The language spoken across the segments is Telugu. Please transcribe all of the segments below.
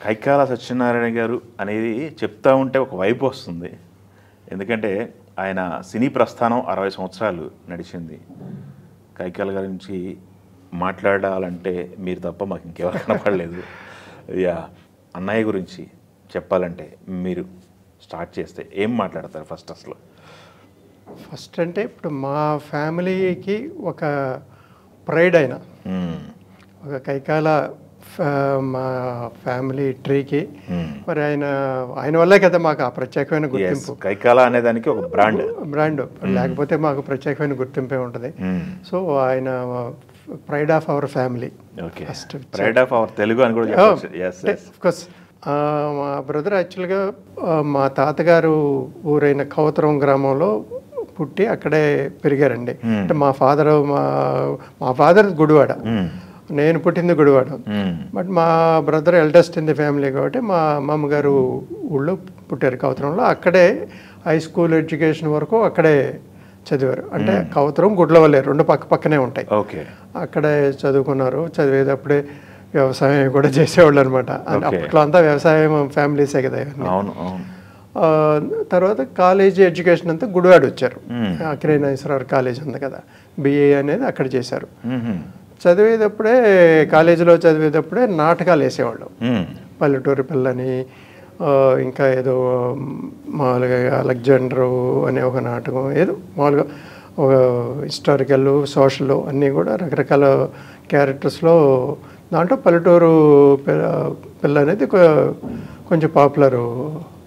కైకాల సత్యనారాయణ గారు అనేది చెప్తా ఉంటే ఒక వైపు వస్తుంది. ఎందుకంటే ఆయన సినీ ప్రస్థానం 60 సంవత్సరాలు నడిచింది. కైకాల గారి నుంచి మాట్లాడాలంటే మీరు తప్ప మాకు ఇంకెవరు కనపడలేదు. యా, అన్నయ్య గురించి చెప్పాలంటే మీరు స్టార్ట్ చేస్తే ఏం మాట్లాడతారు ఫస్ట్? అసలు ఫస్ట్ అంటే ఇప్పుడు మా ఫ్యామిలీకి ఒక ప్రైడ్ అయిన ఒక కైకాల మా ఫ్యామిలీ ట్రీకి మరి ఆయన వల్లే కదా మాకు ఆ ప్రత్యేకమైన గుర్తింపు. కైకాల అనేదానికి ఒక బ్రాండ్ లేకపోతే మాకు ప్రత్యేకమైన గుర్తింపే ఉంటుంది. సో ఆయన pride of our family, first pride of our Telugu అని కూడా కోర్స్. మా బ్రదర్ యాక్చువల్గా మా తాతగారు ఊరైన కౌతరం గ్రామంలో పుట్టి అక్కడే పెరిగారండి. అంటే మా ఫాదర్ గుడివాడ, నేను పుట్టింది గుడివాడ. బట్ మా brother eldest in the family కాబట్టి మా అమ్మగారు ఊళ్ళో పుట్టారు కౌతరంలో. అక్కడే హై స్కూల్ ఎడ్యుకేషన్ వరకు అక్కడే చదివారు. అంటే కౌతరం గుడ్లవల్లి రెండు పక్కనే ఉంటాయి. అక్కడే చదువుకున్నారు. చదివేటప్పుడే వ్యవసాయం కూడా చేసేవాళ్ళు అనమాట. అప్పట్లో అంతా వ్యవసాయం ఫ్యామిలీసే కదా. తర్వాత కాలేజీ ఎడ్యుకేషన్ అంతా గుడివాడ వచ్చారు. అక్కినేనిశ్వరరావు కాలేజ్ ఉంది కదా, బిఏ అనేది అక్కడ చేశారు. చదివేటప్పుడే కాలేజీలో చదివేటప్పుడే నాటకాలు వేసేవాళ్ళు. పల్లెటూరి పిల్లని, ఇంకా ఏదో మామూలుగా అలెగ్జాండరు అనే ఒక నాటకం, ఏదో మామూలుగా ఒక హిస్టారికల్ సోషల్ అన్నీ కూడా రకరకాల క్యారెక్టర్స్లో. దాంట్లో పల్లెటూరు పిల్ల అనేది కొంచెం పాపులరు.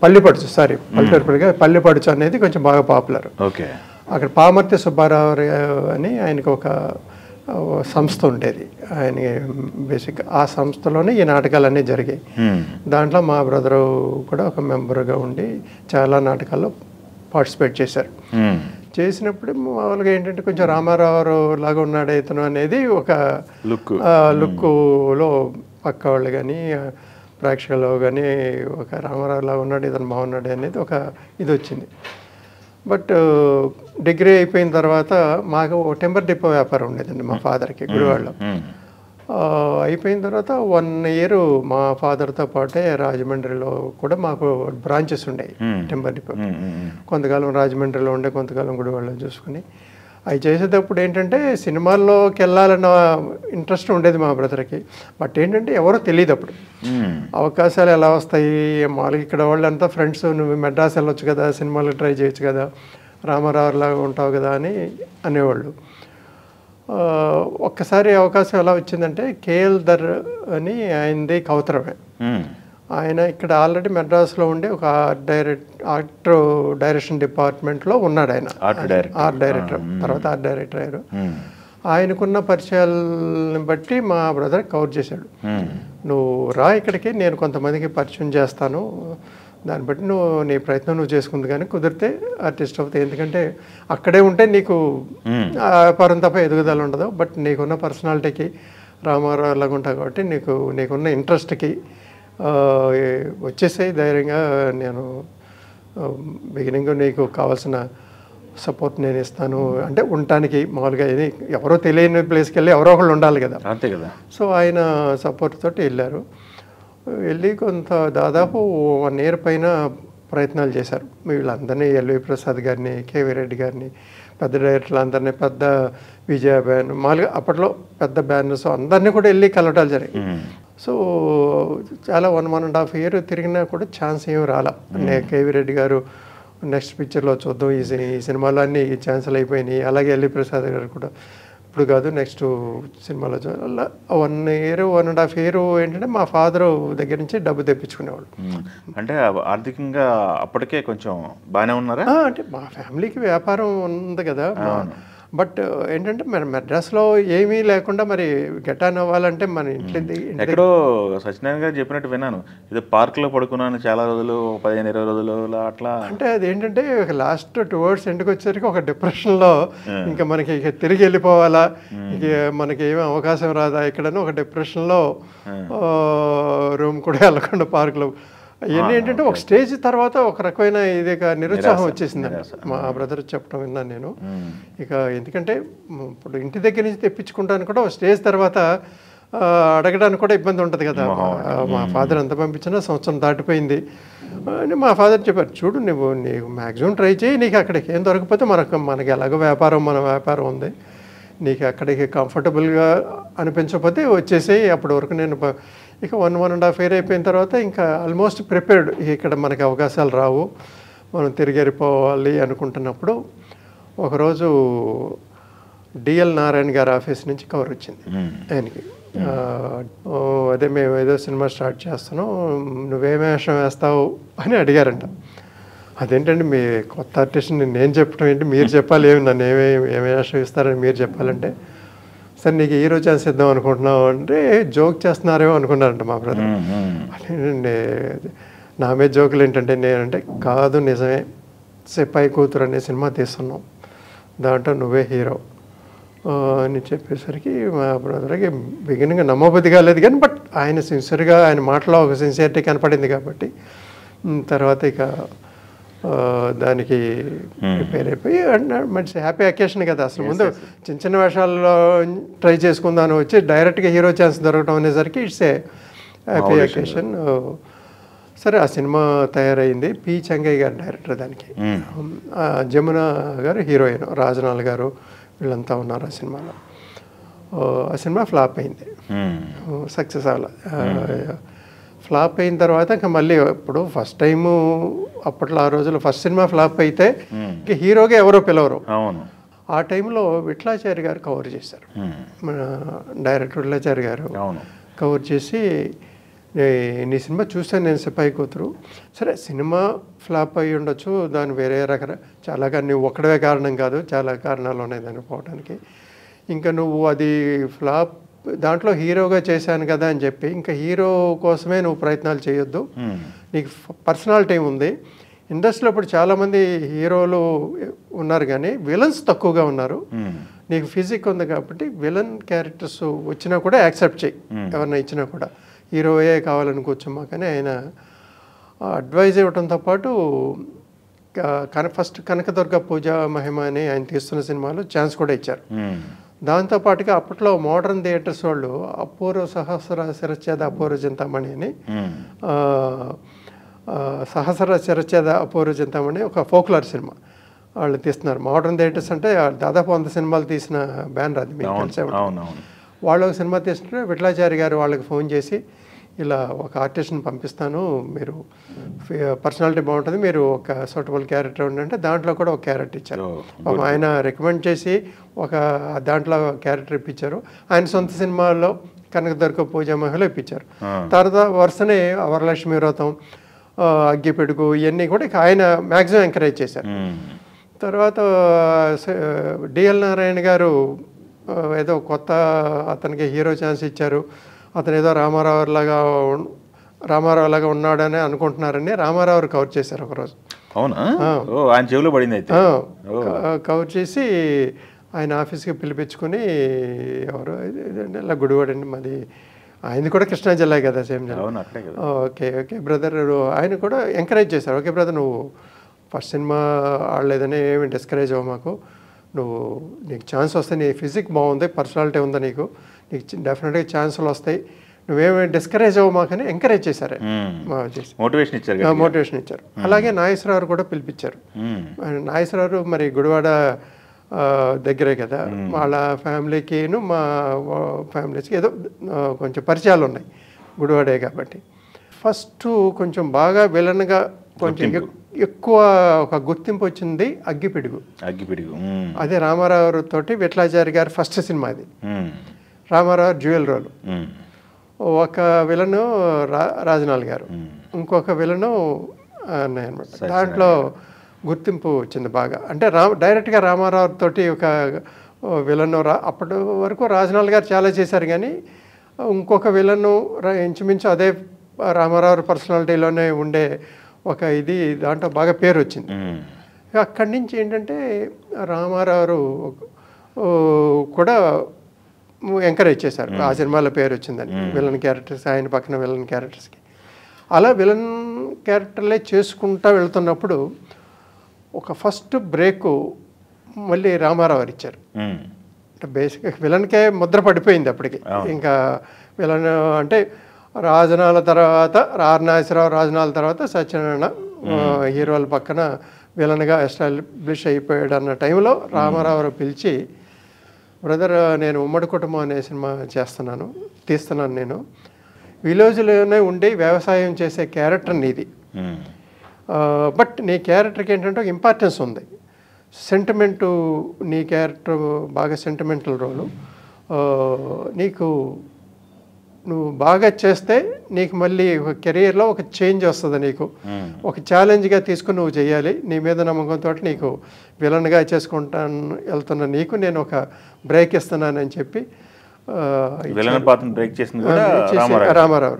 పల్లెటూరు పిల్లగా పల్లెపడుచు అనేది కొంచెం బాగా పాపులర్. అక్కడ పామర్తి సుబ్బారావు అని ఆయనకు ఒక సంస్థ ఉండేది. ఆయన బేసిక్గా ఆ సంస్థలోనే ఈ నాటకాలన్నీ జరిగాయి. దాంట్లో మా బ్రదరు కూడా ఒక మెంబర్గా ఉండి చాలా నాటకాల్లో పార్టిసిపేట్ చేశారు. చేసినప్పుడు మామూలుగా ఏంటంటే కొంచెం రామారావు లాగా ఉన్నాడు ఇతను అనేది ఒక లుక్లో పక్క వాళ్ళు కానీ ప్రేక్షకులు కానీ ఒక రామారావు లాగా ఉన్నాడు ఇతను బాగున్నాడు అనేది ఒక ఇది వచ్చింది. బట్ డిగ్రీ అయిపోయిన తర్వాత మాకు టెంపర్ డిపో వ్యాపారం ఉండేదండి మా ఫాదర్కి గుడివాడలో. అయిపోయిన తర్వాత 1 year మా ఫాదర్తో పాటే రాజమండ్రిలో కూడా మాకు బ్రాంచెస్ ఉండేవి టెంపర్ డిపో. కొంతకాలం రాజమండ్రిలో ఉండే, కొంతకాలం గుడివాడలో చూసుకుని అవి చేసేటప్పుడు ఏంటంటే సినిమాల్లోకి వెళ్ళాలన్న ఇంట్రెస్ట్ ఉండేది మా బ్రదర్కి. బట్ ఏంటంటే ఎవరో తెలియదు అప్పుడు అవకాశాలు ఎలా వస్తాయి. మామూలుగా ఇక్కడ వాళ్ళంతా ఫ్రెండ్స్, నువ్వు మెడ్రాస్ వెళ్ళొచ్చు కదా, సినిమాలు ట్రై చేయొచ్చు కదా, రామారావు లాగా ఉంటావు కదా అని అనేవాళ్ళు. ఒక్కసారి అవకాశం ఎలా వచ్చిందంటే కేఎల్ దర్ అని ఆయనది కౌతరమే. ఆయన ఇక్కడ ఆల్రెడీ మెడ్రాస్లో ఉండే ఒక ఆర్ట్ డైరెక్షన్ డిపార్ట్మెంట్లో ఉన్నాడు. ఆయన ఆర్ట్ డైరెక్టర్, తర్వాత ఆర్ట్ డైరెక్టర్ అయ్యారు. ఆయనకున్న పరిచయాలను బట్టి మా బ్రదర్ కవర్ చేశాడు. నువ్వు రా ఇక్కడికి, నేను కొంతమందికి పరిచయం చేస్తాను, దాన్ని బట్టి నీ ప్రయత్నం నువ్వు చేసుకుంది, కానీ కుదిరితే ఆర్టిస్ట్ అవుతాయి. ఎందుకంటే అక్కడే ఉంటే నీకు వ్యాపారం తప్ప ఎదుగుదల ఉండదు. బట్ నీకున్న పర్సనాలిటీకి రామారావు లాగా ఉంటావు కాబట్టి నీకున్న ఇంట్రెస్ట్కి వచ్చేసాయి ధైర్యంగా. నేను బిగినింగ్ నీకు కావాల్సిన సపోర్ట్ నేను ఇస్తాను అంటే ఉండటానికి. మామూలుగా ఎవరో తెలియని ప్లేస్కి వెళ్ళి ఎవరో ఒకళ్ళు ఉండాలి కదా, అంతే కదా. సో ఆయన సపోర్ట్ తోటి వెళ్ళారు. వెళ్ళి దాదాపు 1 year పైన ప్రయత్నాలు చేశారు. వీళ్ళందరినీ ఎల్వి ప్రసాద్ గారిని, కేవీ రెడ్డి గారిని, పెద్ద డైరెక్టర్లు అందరినీ, పెద్ద విజయ బ్యాన్, మామూలుగా అప్పట్లో పెద్ద బ్యానర్స్ అందరినీ కూడా వెళ్ళి కలవటాలు జరిగాయి. సో చాలా 1.5 year తిరిగినా కూడా ఛాన్స్ ఏమి రాలా. కేవీ రెడ్డి గారు నెక్స్ట్ పిక్చర్లో చూద్దాం, ఈ సినిమాలో అన్నీ ఛాన్సులు అయిపోయినాయి. అలాగే ఎల్వి ప్రసాద్ గారు కూడా ఇప్పుడు కాదు నెక్స్ట్ సినిమాలో అలా 1 year 1.5 year ఏంటంటే మా ఫాదర్ దగ్గర నుంచి డబ్బు తెప్పించుకునేవాళ్ళు. అంటే ఆర్థికంగా అప్పటికే కొంచెం బాగానే ఉన్నారా? అంటే మా ఫ్యామిలీకి వ్యాపారం ఉంది కదా. బట్ ఏంటంటే మరి మెడ్రాస్లో ఏమీ లేకుండా మరి గెటాన్ అవ్వాలంటే మన ఎక్కడో సత్యనారాయణ గారు చెప్పినట్టు విన్నాను, ఇది పార్క్లో పడుకున్నాను చాలా రోజులు, 15-20 రోజులు అట్లా. అంటే అది ఏంటంటే లాస్ట్ టువర్డ్స్ ఎండ్కి వచ్చేసరికి ఒక డిప్రెషన్లో ఇంకా మనకి ఇక తిరిగి వెళ్ళిపోవాలా, ఇక మనకి ఏమీ అవకాశం రాదా ఇక్కడని ఒక డిప్రెషన్లో రూమ్ కూడా వెళ్ళకుండా పార్క్లో. ఇవన్నీ ఏంటంటే ఒక స్టేజ్ తర్వాత ఒక రకమైన ఇది నిరుత్సాహం వచ్చేసింది మా బ్రదర్ చెప్పడం విన్నాను నేను. ఇక ఎందుకంటే ఇప్పుడు ఇంటి దగ్గర నుంచి తెప్పించుకుంటాను కూడా ఒక స్టేజ్ తర్వాత అడగడానికి కూడా ఇబ్బంది ఉంటుంది కదా. మా ఫాదర్ ఎంత పంపించినా సంవత్సరం దాటిపోయింది అని మా ఫాదర్ చెప్పారు, చూడు నీకు మ్యాక్సిమం ట్రై చేయి, నీకు అక్కడికి ఏం దొరకపోతే మనకి ఎలాగో మన వ్యాపారం ఉంది, నీకు అక్కడికి కంఫర్టబుల్గా అనిపించకపోతే వచ్చేసేయి. అప్పటి వరకు నేను ఇక 1.5 year అయిపోయిన తర్వాత ఇంకా ఆల్మోస్ట్ ప్రిపేర్డ్, ఇక్కడ మనకి అవకాశాలు రావు, మనం తిరిగి వెళ్ళిపోవాలి అనుకుంటున్నప్పుడు ఒకరోజు డిఎల్ నారాయణ గారి ఆఫీస్ నుంచి కవర్ వచ్చింది ఆయనకి. అదే మేము ఏదో సినిమా స్టార్ట్ చేస్తున్నాం, నువ్వేం వేషం వేస్తావు అని అడిగారంట. అదేంటండి మీ కొత్త ఆర్టిస్ట్ని నేను చెప్పడం ఏంటి, మీరు చెప్పాలి, ఏమి నన్ను ఏమి వేషం ఇస్తారని మీరు చెప్పాలంటే, సరే నీకు హీరో ఛాన్స్ ఇద్దాం అనుకుంటున్నావు అంటే జోక్ చేస్తున్నారేమో అనుకున్నారంట మా బ్రదర్. అదేంటండి నా మీద జోకులు ఏంటంటే, నేనంటే కాదు నిజమే, సిపాయి కూతురు అనే సినిమా తీస్తున్నాం, దాంట్లో నువ్వే హీరో అని చెప్పేసరికి మా బ్రదర్కి బిగినింగ్ నమ్మబుద్ధి కాలేదు, కానీ బట్ ఆయన సిన్సియర్గా ఆయన మాటలో ఒక సిన్సియరిటీ కనపడింది కాబట్టి తర్వాత ఇక దానికి ప్రిపేర్ అయిపోయి మంచి హ్యాపీ అకేషన్ కదా. అసలు ముందు చిన్న చిన్న వేషాల్లో ట్రై చేసుకుందాను వచ్చి డైరెక్ట్గా హీరో ఛాన్స్ దొరకడం అనేసరికి ఇట్స్ ఏ హ్యాపీ అకేషన్. సరే ఆ సినిమా తయారైంది. పి చెంగయ్య గారు డైరెక్టర్, దానికి జమున గారు హీరోయిన్, రాజనాల్ గారు వీళ్ళంతా ఉన్నారు ఆ సినిమాలో. ఆ సినిమా ఫ్లాప్ అయింది, సక్సెస్ అవ్వాలి. ఫ్లాప్ అయిన తర్వాత ఇంకా మళ్ళీ ఇప్పుడు ఫస్ట్ టైము అప్పట్లో ఆ రోజుల్లో ఫస్ట్ సినిమా ఫ్లాప్ అయితే ఇంక హీరోగా ఎవరో పిలవరు. ఆ టైంలో విఠలాచారి గారు కవర్ చేశారు, మన డైరెక్టర్ విఠలాచారి గారు కవర్ చేసి, నీ సినిమా చూసాను నేను సిపాయి కూతురు, సరే సినిమా ఫ్లాప్ అయ్యి ఉండొచ్చు, దాని వేరే చాలా నువ్వు ఒక్కడే కారణం కాదు, చాలా కారణాలు ఉన్నాయి దాన్ని పోవడానికి, ఇంకా నువ్వు అది ఫ్లాప్ దాంట్లో హీరోగా చేశాను కదా అని చెప్పి ఇంకా హీరో కోసమే నువ్వు ప్రయత్నాలు చేయొద్దు, నీకు పర్సనాలిటీ ఉంది, ఇండస్ట్రీలో ఇప్పుడు చాలామంది హీరోలు ఉన్నారు కానీ విలన్స్ తక్కువగా ఉన్నారు, నీకు ఫిజిక్ ఉంది కాబట్టి విలన్ క్యారెక్టర్స్ వచ్చినా కూడా యాక్సెప్ట్ చేయి, ఎవరన్నా ఇచ్చినా కూడా హీరోయే కావాలని కూర్చోమా. కానీ ఆయన అడ్వైజ్ ఇవ్వడంతో పాటు ఫస్ట్ కనకదుర్గ పూజ మహిమ అని ఆయన తీస్తున్న సినిమాలో ఛాన్స్ కూడా ఇచ్చారు. దాంతోపాటుగా అప్పట్లో మోడర్న్ థియేటర్స్ వాళ్ళు అపూర్వ సహస్ర శిరచ్ఛేద అపూర్వ చింతామణి అని, సహస్ర శిరచ్ఛేద అపూర్వ చింతామణి ఒక ఫోక్లర్ సినిమా వాళ్ళు తీస్తున్నారు. మోడర్న్ థియేటర్స్ అంటే దాదాపు 100 సినిమాలు తీసిన బ్యానర్ అది, మీకు తెలిసే. వాళ్ళు ఒక సినిమా తీస్తుంటే విఠలాచారి గారు వాళ్ళకి ఫోన్ చేసి, ఇలా ఒక ఆర్టిస్ట్ని పంపిస్తాను, మీరు పర్సనాలిటీ బాగుంటుంది, మీరు ఒక సూటబుల్ క్యారెక్టర్ ఉండంటే దాంట్లో కూడా ఒక క్యారెక్టర్ ఇచ్చారు. ఆయన రికమెండ్ చేసి ఒక దాంట్లో క్యారెక్టర్ ఇప్పించారు. ఆయన సొంత సినిమాల్లో కనకదుర్గ పూజ మహిళ ఇప్పించారు. తర్వాత వరుసనే వరలక్ష్మి వ్రతం, అగ్గిపెడుగు ఇవన్నీ కూడా ఆయన మ్యాక్సిమం ఎంకరేజ్ చేశారు. తర్వాత డిఎల్ నారాయణ గారు ఏదో కొత్త అతనికి హీరో ఛాన్స్ ఇచ్చారు, అతను ఏదో రామారావు లాగా ఉన్నాడని అనుకుంటున్నారని రామారావు కవర్ చేశారు ఒకరోజు. అవునా? ఆయన చెవిలో పడింది అయితే. కవర్ చేసి ఆయన ఆఫీస్కి పిలిపించుకొని, ఎవరు ఇలా గుడివాడండి మాది, ఆయనది కూడా కృష్ణా జిల్లా కదా, సేమ్ జిల్లా. ఓకే బ్రదర్, ఆయన కూడా ఎంకరేజ్ చేశారు, ఓకే బ్రదర్ నువ్వు ఫస్ట్ సినిమా ఆడలేదని ఏమి డిస్కరేజ్ అవ్వ మాకు, నీకు ఛాన్స్ వస్తాయి, నీ ఫిజిక్ బాగుంది, పర్సనాలిటీ ఉందా, నీకు డెఫినెట్గా ఛాన్సులు వస్తాయి, నువ్వేమి డిస్కరేజ్ అవ్వ మాకని ఎంకరేజ్ చేశారు, మోటివేషన్ ఇచ్చారు. అలాగే నాగేశ్వరరావు కూడా పిలిపించారు. నాగేశ్వరరావు మరి గుడివాడ దగ్గరే కదా, వాళ్ళ ఫ్యామిలీకిను మా ఫ్యామిలీస్కి ఏదో కొంచెం పరిచయాలు ఉన్నాయి గుడివాడే కాబట్టి. ఫస్ట్ కొంచెం బాగా విలన్గా కొంచెం ఎక్కువ ఒక గుర్తింపు వచ్చింది అగ్గిపిడుగు. అదే రామారావు తోటి విఠలాచారి గారి ఫస్ట్ సినిమా అది. రామారావు డ్యూయల్ రోల్, ఒక విలను రాజనాల్ గారు, ఇంకొక విలను అన్నయ్య అనమాట. దాంట్లో గుర్తింపు వచ్చింది బాగా. అంటే డైరెక్ట్గా రామారావు తోటి ఒక విలను అప్పటి వరకు రాజనాల్ గారు చాలా చేశారు, కానీ ఇంకొక విలను ఇంచుమించు అదే రామారావు పర్సనాలిటీలోనే ఉండే ఒక ఇది దాంట్లో బాగా పేరు వచ్చింది. అక్కడి నుంచి ఏంటంటే రామారావు కూడా ఎంకరేజ్ చేశారు, ఆ సినిమాలో పేరు వచ్చిందని విలన్ క్యారెక్టర్స్, ఆయన పక్కన విలన్ క్యారెక్టర్స్కి. అలా విలన్ క్యారెక్టర్లే చేసుకుంటూ వెళ్తున్నప్పుడు ఒక ఫస్ట్ బ్రేక్ మళ్ళీ రామారావు గారు ఇచ్చారు. బేసిక్గా విలన్కే ముద్ర పడిపోయింది అప్పటికి. ఇంకా విలన్ అంటే రాజనాల తర్వాత నాగేశ్వరరావు, రాజనాల తర్వాత సత్యనారాయణ హీరోల పక్కన విలన్గా ఎస్టాబ్లిష్ అయిపోయాడు అన్న టైంలో రామారావు పిలిచి, బ్రదర్ నేను ఉమ్మడి కుటుంబం అనే సినిమా తీస్తున్నాను, నేను విలేజ్లోనే ఉండి వ్యవసాయం చేసే క్యారెక్టర్ నీది, బట్ నీ క్యారెక్టర్కి ఏంటంటే ఒక ఇంపార్టెన్స్ ఉంది, సెంటిమెంటు, నీ క్యారెక్టర్ బాగా సెంటిమెంటల్ రోలు, నువ్వు బాగా చేస్తే నీకు మళ్ళీ ఒక కెరీర్లో ఒక చేంజ్ వస్తుంది, నీకు ఒక ఛాలెంజ్గా తీసుకుని నువ్వు చేయాలి, నీ మీద నమ్మకంతో నీకు విలన్గా వెళ్తున్న నీకు నేను ఒక బ్రేక్ ఇస్తున్నానని చెప్పి రామారావు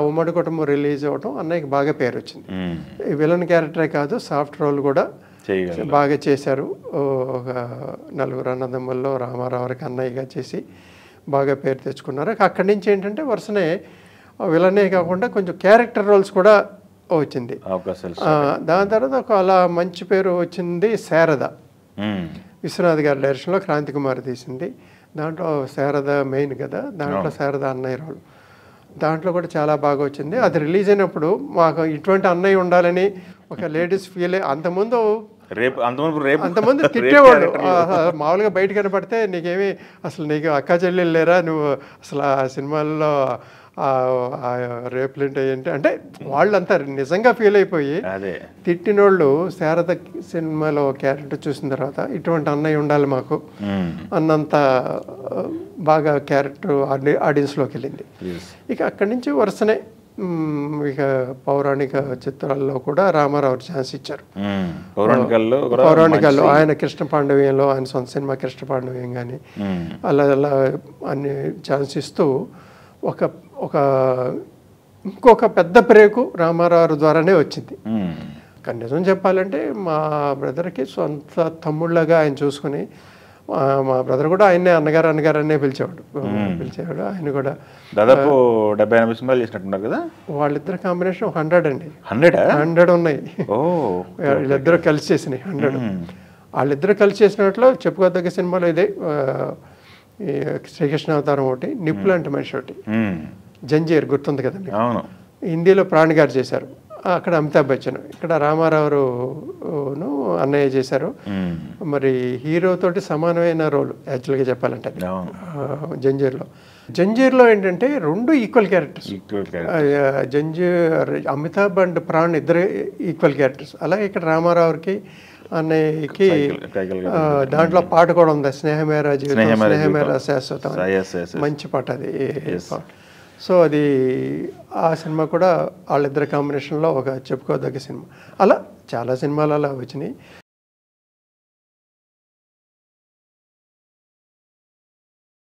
ఉమ్మడి కుటుంబం రిలీజ్ అవ్వటం అన్నయ్యకి బాగా పేరు వచ్చింది. ఈ విలన్ క్యారెక్టరే కాదు, సాఫ్ట్ రోల్ కూడా బాగా చేశారు. ఒక 4 అన్నదమ్ముల్లో రామారావుకి అన్నయ్యగా చేసి బాగా పేరు తెచ్చుకున్నారు. అక్కడి నుంచి ఏంటంటే వరుసనే విలనే కాకుండా కొంచెం క్యారెక్టర్ రోల్స్ కూడా వచ్చింది. దాని తర్వాత ఒక అలా మంచి పేరు వచ్చింది శారద, విశ్వనాథ్ గారి డైరెక్షన్లో క్రాంతి కుమార్ తీసింది. దాంట్లో శారద మెయిన్ కదా, దాంట్లో శారద అన్నయ్య రోల్, దాంట్లో కూడా చాలా బాగా వచ్చింది. అది రిలీజ్ అయినప్పుడు మాకు ఇటువంటి అన్నయ్య ఉండాలని ఒక లేడీస్ ఫీల్. అంతకుముందు తిట్టేవాడు, మామూలుగా బయట కనపడితే నీకేమి అసలు నీకు అక్క చెల్లెలు లేరా, నువ్వు అసలు ఆ సినిమాల్లో రేపులు ఏంటి అంటే వాళ్ళంతా నిజంగా ఫీల్ అయిపోయి తిట్టినోళ్ళు శారద సినిమాలో క్యారెక్టర్ చూసిన తర్వాత ఇటువంటి అన్నయ్య ఉండాలి మాకు అన్నంత బాగా క్యారెక్టర్ ఆడియన్స్లోకి వెళ్ళింది. ఇక అక్కడి నుంచి వరుసనే ఇక పౌరాణిక చిత్రాల్లో కూడా రామారావు ఛాన్స్ ఇచ్చారు. పౌరాణికాల్లో ఆయన కృష్ణ పాండవ్యంలో, ఆయన సొంత సినిమా కృష్ణ పాండవ్యం కానీ అలా అన్ని ఛాన్స్ ఇస్తూ ఇంకొక పెద్ద బ్రేకు రామారావు ద్వారానే వచ్చింది. కానీ నిజం చెప్పాలంటే మా బ్రదర్కి సొంత తమ్ముళ్ళగా ఆయన చూసుకుని, మా బ్రదర్ కూడా ఆయన్నే అన్నగారు అనే పిలిచేవాడు. ఆయన కూడా దాదాపు 70-80 సినిమాలు చేసినట్టున్నారు కదా. వాళ్ళిద్దరు కాంబినేషన్ 100 ఉన్నాయి. వీళ్ళిద్దరూ కలిసి చేసినాయి 100. వాళ్ళిద్దరూ కలిసి చేసినట్లు చెప్పుకోదగ్గ సినిమాలో ఇదే శ్రీకృష్ణ అవతారం ఒకటి, నిప్పులాంటి మనిషి ఒకటి, జంజీర్ గుర్తుంది కదా మీకు, హిందీలో ప్రాణ్ గారు చేశారు, అక్కడ అమితాబ్ బచ్చన్, ఇక్కడ రామారావును అన్నయ్య చేశారు. మరి హీరోతోటి సమానమైన రోల్ యాక్చువల్గా చెప్పాలంటే జంజీర్లో ఏంటంటే 2 equal characters. Amitabh and PRAN ఇద్దరు ఈక్వల్ క్యారెక్టర్స్. అలాగే ఇక్కడ రామారావుకి అన్నయ్యకి దాంట్లో పాట కూడా ఉంది, స్నేహమేరా జీవితం స్నేహమేరా శాశ్వతం, మంచి పాట అది. సో అది ఆ సినిమా కూడా వాళ్ళిద్దరి కాంబినేషన్లో ఒక చెప్పుకోదగ్గ సినిమా. అలా చాలా సినిమాలు అలా వచ్చినాయి.